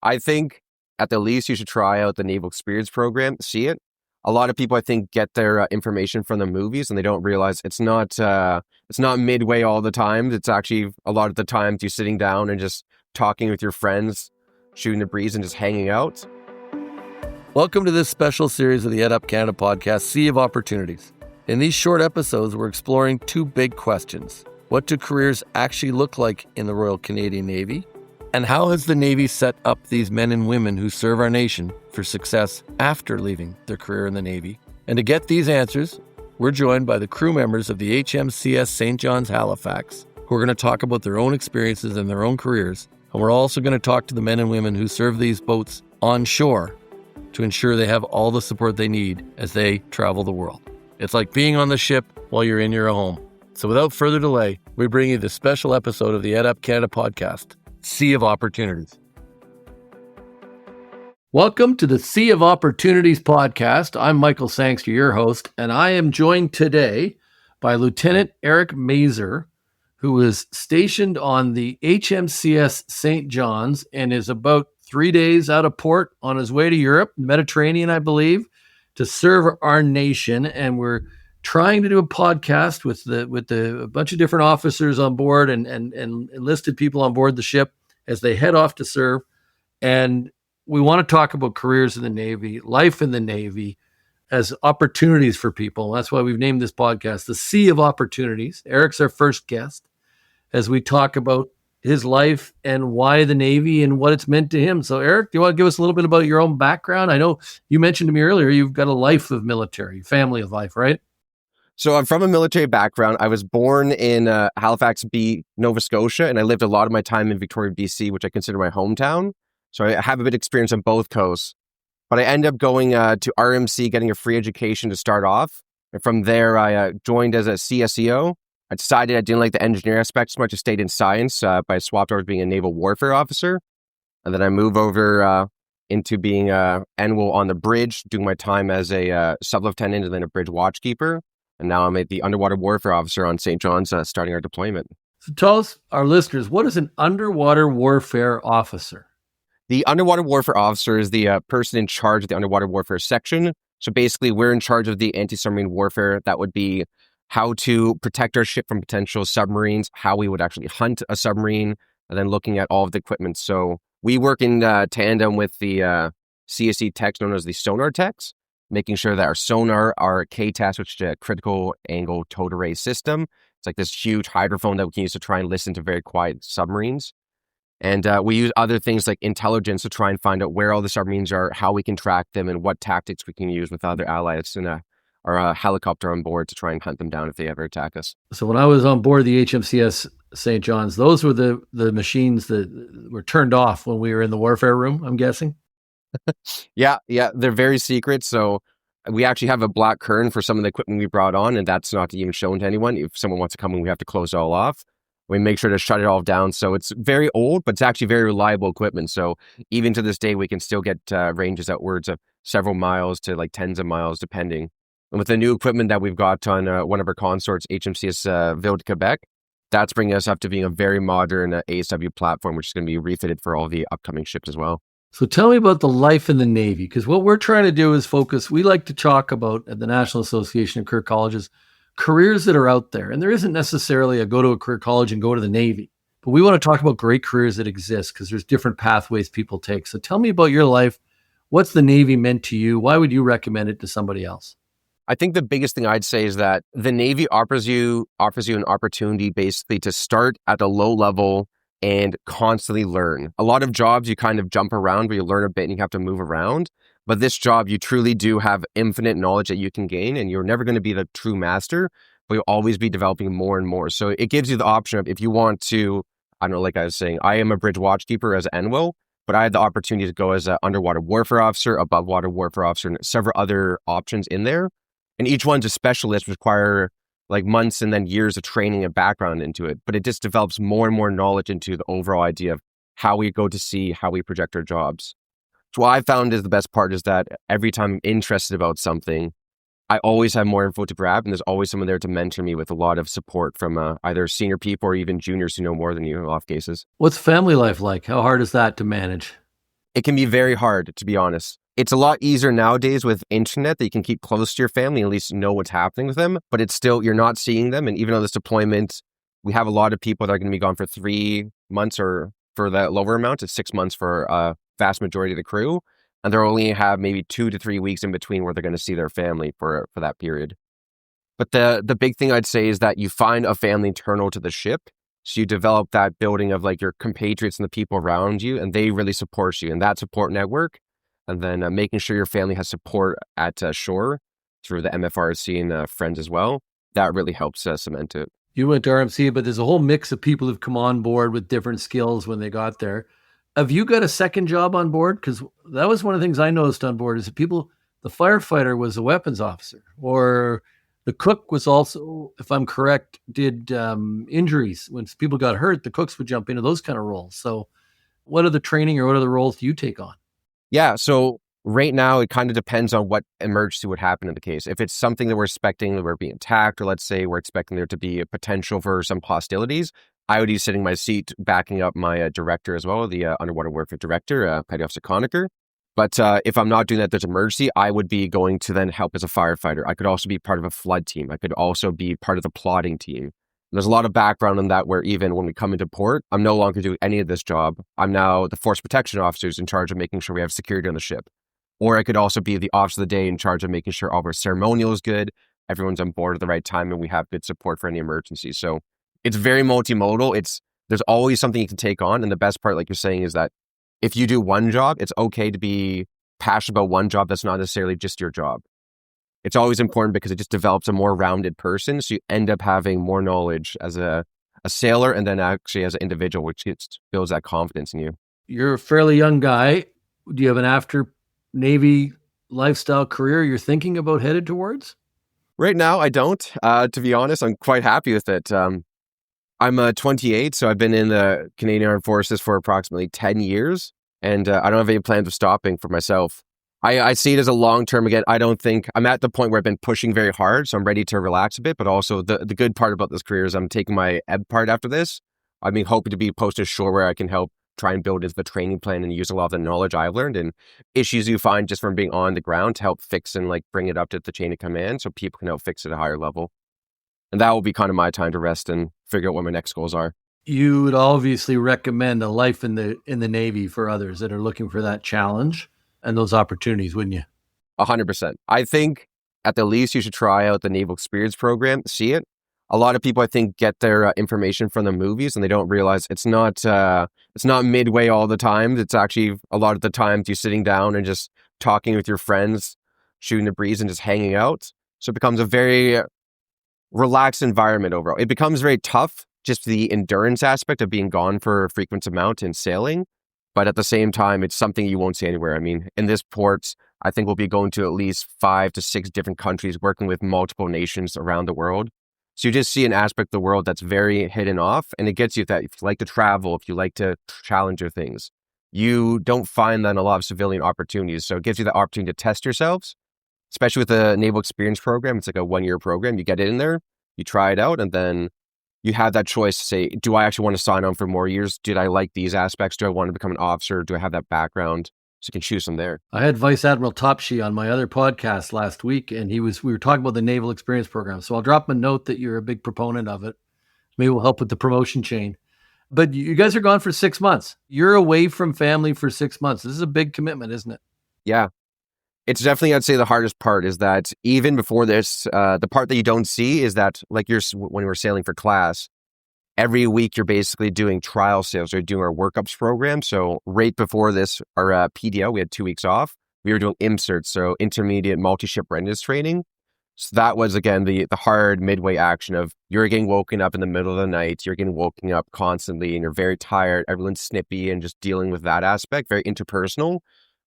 I think at the least you should try out the Naval Experience Program, see it. A lot of people, I think, get their information from the movies and they don't realize it's not midway all the time. It's actually a lot of the times you're sitting down and just talking with your friends, shooting the breeze and just hanging out. Welcome to this special series of the EdUp Canada Podcast, Sea of Opportunities. In these short episodes, we're exploring two big questions. What do careers actually look like in the Royal Canadian Navy? And how has the Navy set up these men and women who serve our nation for success after leaving their career in the Navy? And to get these answers, we're joined by the crew members of the HMCS St. John's Halifax, who are going to talk about their own experiences and their own careers. And we're also going to talk to the men and women who serve these boats on shore to ensure they have all the support they need as they travel the world. It's like being on the ship while you're in your home. So without further delay, we bring you this special episode of the EdUp Canada Podcast, Sea of Opportunities. Welcome to the Sea of Opportunities podcast. I'm Michael Sangster, your host, and I am joined today by Lieutenant Eric Mazur, who is stationed on the HMCS St. John's and is about 3 days out of port on his way to Europe, Mediterranean, I believe, to serve our nation. And we're trying to do a podcast with a bunch of different officers on board and enlisted people on board the ship as they head off to serve. And we want to talk about careers in the Navy, life in the Navy as opportunities for people. That's why we've named this podcast the Sea of Opportunities. Eric's our first guest as we talk about his life and why the Navy and what it's meant to him. So Eric, do you want to give us a little bit about your own background? I know you mentioned to me earlier, you've got a life of military, family of life, right? So I'm from a military background. I was born in Halifax, Nova Scotia, and I lived a lot of my time in Victoria, BC, which I consider my hometown. So I have a bit of experience on both coasts. But I ended up going to RMC, getting a free education to start off. And from there, I joined as a CSEO. I decided I didn't like the engineering aspect so much. I stayed in science, but I swapped over to being a naval warfare officer. And then I moved over into being NWO on the bridge, doing my time as a sub-lieutenant and then a bridge watchkeeper. And now I'm the underwater warfare officer on St. John's, starting our deployment. So tell us, our listeners, what is an underwater warfare officer? The underwater warfare officer is the person in charge of the underwater warfare section. So basically, we're in charge of the anti-submarine warfare. That would be how to protect our ship from potential submarines, how we would actually hunt a submarine, and then looking at all of the equipment. So we work in tandem with the CSE techs known as the Sonar techs, making sure that our sonar, our KTAS, which is a critical angle towed array system, it's like this huge hydrophone that we can use to try and listen to very quiet submarines. And we use other things like intelligence to try and find out where all the submarines are, how we can track them, and what tactics we can use with other allies and our helicopter on board to try and hunt them down if they ever attack us. So when I was on board the HMCS St. John's, those were the machines that were turned off when we were in the warfare room, I'm guessing? Yeah, they're very secret. So we actually have a black curtain for some of the equipment we brought on, and that's not even shown to anyone. If someone wants to come in, we have to close it all off. We make sure to shut it all down. So it's very old, but it's actually very reliable equipment. So even to this day, we can still get ranges outwards of several miles to like tens of miles, depending. And with the new equipment that we've got on one of our consorts, HMCS Ville de Quebec, that's bringing us up to being a very modern ASW platform, which is going to be refitted for all the upcoming ships as well. So tell me about the life in the Navy, because what we're trying to do is focus. We like to talk about at the National Association of Career Colleges, careers that are out there. And there isn't necessarily a go to a career college and go to the Navy, but we want to talk about great careers that exist because there's different pathways people take. So tell me about your life. What's the Navy meant to you? Why would you recommend it to somebody else? I think the biggest thing I'd say is that the Navy offers you an opportunity basically to start at a low level and constantly learn. A lot of jobs you kind of jump around where you learn a bit and you have to move around. But this job, you truly do have infinite knowledge that you can gain, and you're never going to be the true master, but you'll always be developing more and more. So it gives you the option of, if you want to, I don't know, like I was saying, I am a bridge watchkeeper as an NWO, but I had the opportunity to go as an underwater warfare officer, above water warfare officer, and several other options in there. And each one's a specialist, require like months and then years of training and background into it. But it just develops more and more knowledge into the overall idea of how we go to sea, how we project our jobs. So what I found is the best part is that every time I'm interested about something, I always have more info to grab, and there's always someone there to mentor me with a lot of support from either senior people or even juniors who know more than you in a lot of cases. What's family life like? How hard is that to manage? It can be very hard, to be honest. It's a lot easier nowadays with internet that you can keep close to your family and at least know what's happening with them, but it's still, you're not seeing them. And even on this deployment, we have a lot of people that are going to be gone for 3 months, or for the lower amount, it's 6 months for a vast majority of the crew. And they'll only have maybe 2 to 3 weeks in between where they're going to see their family for that period. But the big thing I'd say is that you find a family internal to the ship. So you develop that building of like your compatriots and the people around you, and they really support you, and that support network. And then making sure your family has support at shore through the MFRC and friends as well. That really helps cement it. You went to RMC, but there's a whole mix of people who've come on board with different skills when they got there. Have you got a second job on board? Because that was one of the things I noticed on board is that the firefighter was a weapons officer, or the cook was also, if I'm correct, did injuries. When people got hurt, the cooks would jump into those kind of roles. So what are the training or what are the roles do you take on? Yeah, so right now it kind of depends on what emergency would happen in the case. If it's something that we're expecting that we're being attacked, or let's say we're expecting there to be a potential for some hostilities, I would be sitting in my seat backing up my director as well, the underwater warfare director, Petty Officer Conacher. But if I'm not doing that, there's an emergency, I would be going to then help as a firefighter. I could also be part of a flood team. I could also be part of the plotting team. There's a lot of background in that where even when we come into port, I'm no longer doing any of this job. I'm now the force protection officer who's in charge of making sure we have security on the ship. Or I could also be the officer of the day in charge of making sure all of our ceremonial is good, everyone's on board at the right time, and we have good support for any emergencies. So it's very multimodal. There's always something you can take on. And the best part, like you're saying, is that if you do one job, it's okay to be passionate about one job that's not necessarily just your job. It's always important because it just develops a more rounded person. So you end up having more knowledge as a sailor and then actually as an individual, which builds that confidence in you. You're a fairly young guy. Do you have an after Navy lifestyle career you're thinking about headed towards? Right now, I don't. To be honest, I'm quite happy with it. I'm 28, so I've been in the Canadian Armed Forces for approximately 10 years, and I don't have any plans of stopping for myself. I see it as a long-term. Again, I don't think I'm at the point where I've been pushing very hard, so I'm ready to relax a bit. But also the good part about this career is I'm taking my ed part after this. I've been hoping to be posted ashore where I can help try and build into the training plan and use a lot of the knowledge I've learned and issues you find just from being on the ground to help fix and like bring it up to the chain of command so people can help fix it at a higher level. And that will be kind of my time to rest and figure out what my next goals are. You would obviously recommend a life in the Navy for others that are looking for that challenge and those opportunities, wouldn't you? 100%. I think at the least you should try out the Naval Experience Program, see it. A lot of people, I think, get their information from the movies and they don't realize it's not midway all the time. It's actually a lot of the times you sitting down and just talking with your friends, shooting the breeze and just hanging out. So it becomes a very relaxed environment overall. It becomes very tough, just the endurance aspect of being gone for a frequent amount and sailing. But at the same time, it's something you won't see anywhere. I mean, in this port, I think we'll be going to at least 5 to 6 different countries, working with multiple nations around the world. So you just see an aspect of the world that's very hidden off, and it gets you that if you like to travel, if you like to challenge your things, you don't find that in a lot of civilian opportunities. So it gives you the opportunity to test yourselves, especially with the Naval Experience Program. It's like a 1-year program. You get it in there, you try it out, and then you have that choice to say, do I actually want to sign on for more years? Did I like these aspects? Do I want to become an officer? Do I have that background? So you can choose from there. I had Vice Admiral Topshee on my other podcast last week, and we were talking about the Naval Experience Program. So I'll drop him a note that you're a big proponent of it. Maybe we'll help with the promotion chain. But you guys are gone for 6 months. You're away from family for 6 months. This is a big commitment, isn't it? Yeah. It's definitely, I'd say, the hardest part is that even before this, the part that you don't see is that, like when we're sailing for class, every week you're basically doing trial sails or doing our workups program. So right before this, our PDO, we had 2 weeks off. We were doing IMCERT, so intermediate multi-ship readiness training. So that was, again, the hard midway action of you're getting woken up in the middle of the night, you're getting woken up constantly, and you're very tired. Everyone's snippy and just dealing with that aspect, very interpersonal.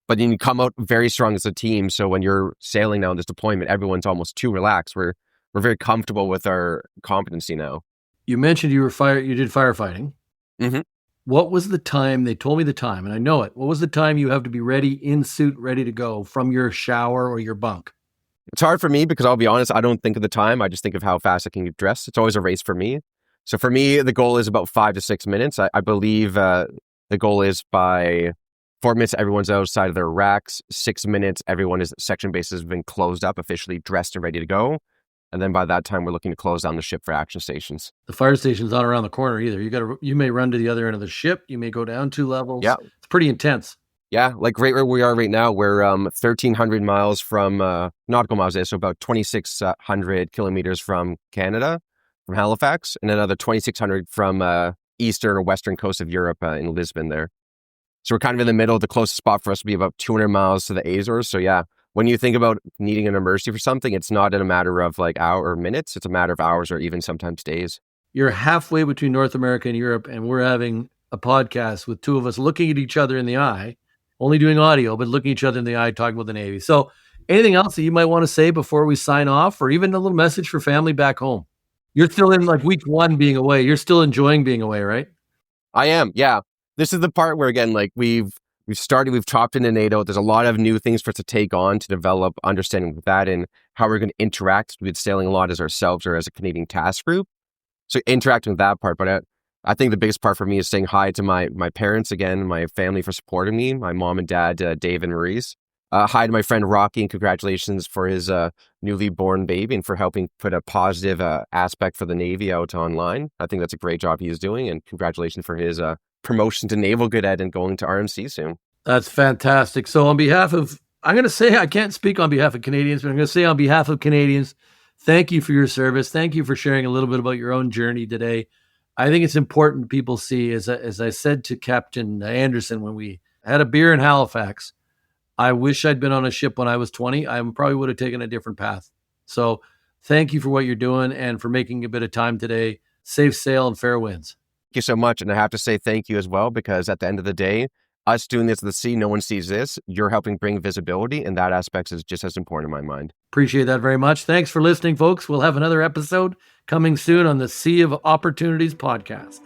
But then you come out very strong as a team. So when you're sailing now in this deployment, everyone's almost too relaxed. We're very comfortable with our competency now. You mentioned you did firefighting. Mm-hmm. What was the time? They told me the time, and I know it. What was the time you have to be ready, in suit, ready to go from your shower or your bunk? It's hard for me because I'll be honest, I don't think of the time. I just think of how fast I can get dressed. It's always a race for me. So for me, the goal is about 5 to 6 minutes. I believe the goal is by 4 minutes, everyone's outside of their racks. 6 minutes, section base has been closed up, officially dressed and ready to go. And then by that time, we're looking to close down the ship for action stations. The fire station's not around the corner either. You may run to the other end of the ship. You may go down 2 levels. Yeah. It's pretty intense. Yeah, like right where we are right now, we're 1,300 miles from, nautical miles, so about 2,600 kilometers from Canada, from Halifax, and another 2,600 from eastern or western coast of Europe in Lisbon there. So we're kind of in the middle. The closest spot for us would be about 200 miles to the Azores. So yeah, when you think about needing an emergency for something, it's not in a matter of like hours or minutes. It's a matter of hours or even sometimes days. You're halfway between North America and Europe, and we're having a podcast with 2 of us looking at each other in the eye, only doing audio, but looking each other in the eye, talking about the Navy. So anything else that you might want to say before we sign off, or even a little message for family back home? You're still in like week 1 being away. You're still enjoying being away, right? I am. Yeah. This is the part where, again, like we've chopped into NATO. There's a lot of new things for us to take on to develop understanding with that and how we're going to interact with sailing a lot as ourselves or as a Canadian task group. So interacting with that part. But I think the biggest part for me is saying hi to my parents again, my family for supporting me, my mom and dad, Dave and Maurice. Hi to my friend Rocky, and congratulations for his newly born baby and for helping put a positive aspect for the Navy out online. I think that's a great job he is doing, and congratulations for his promotion to Naval Cadet and going to RMC soon. That's fantastic. So on behalf of, I'm going to say, I can't speak on behalf of Canadians, but I'm going to say on behalf of Canadians, thank you for your service. Thank you for sharing a little bit about your own journey today. I think it's important people see, as I said to Captain Anderson when we had a beer in Halifax, I wish I'd been on a ship when I was 20. I probably would have taken a different path. So thank you for what you're doing and for making a bit of time today. Safe sail and fair winds. Thank you so much. And I have to say thank you as well, because at the end of the day, us doing this at the sea, no one sees this. You're helping bring visibility, and that aspect is just as important in my mind. Appreciate that very much. Thanks for listening, folks. We'll have another episode coming soon on the Sea of Opportunities podcast.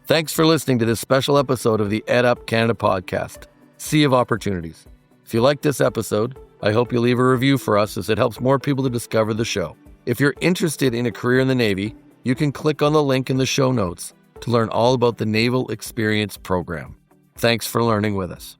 Thanks for listening to this special episode of the EdUp Canada Podcast, Sea of Opportunities. If you like this episode, I hope you leave a review for us, as it helps more people to discover the show. If you're interested in a career in the Navy, you can click on the link in the show notes to learn all about the Naval Experience Program. Thanks for learning with us.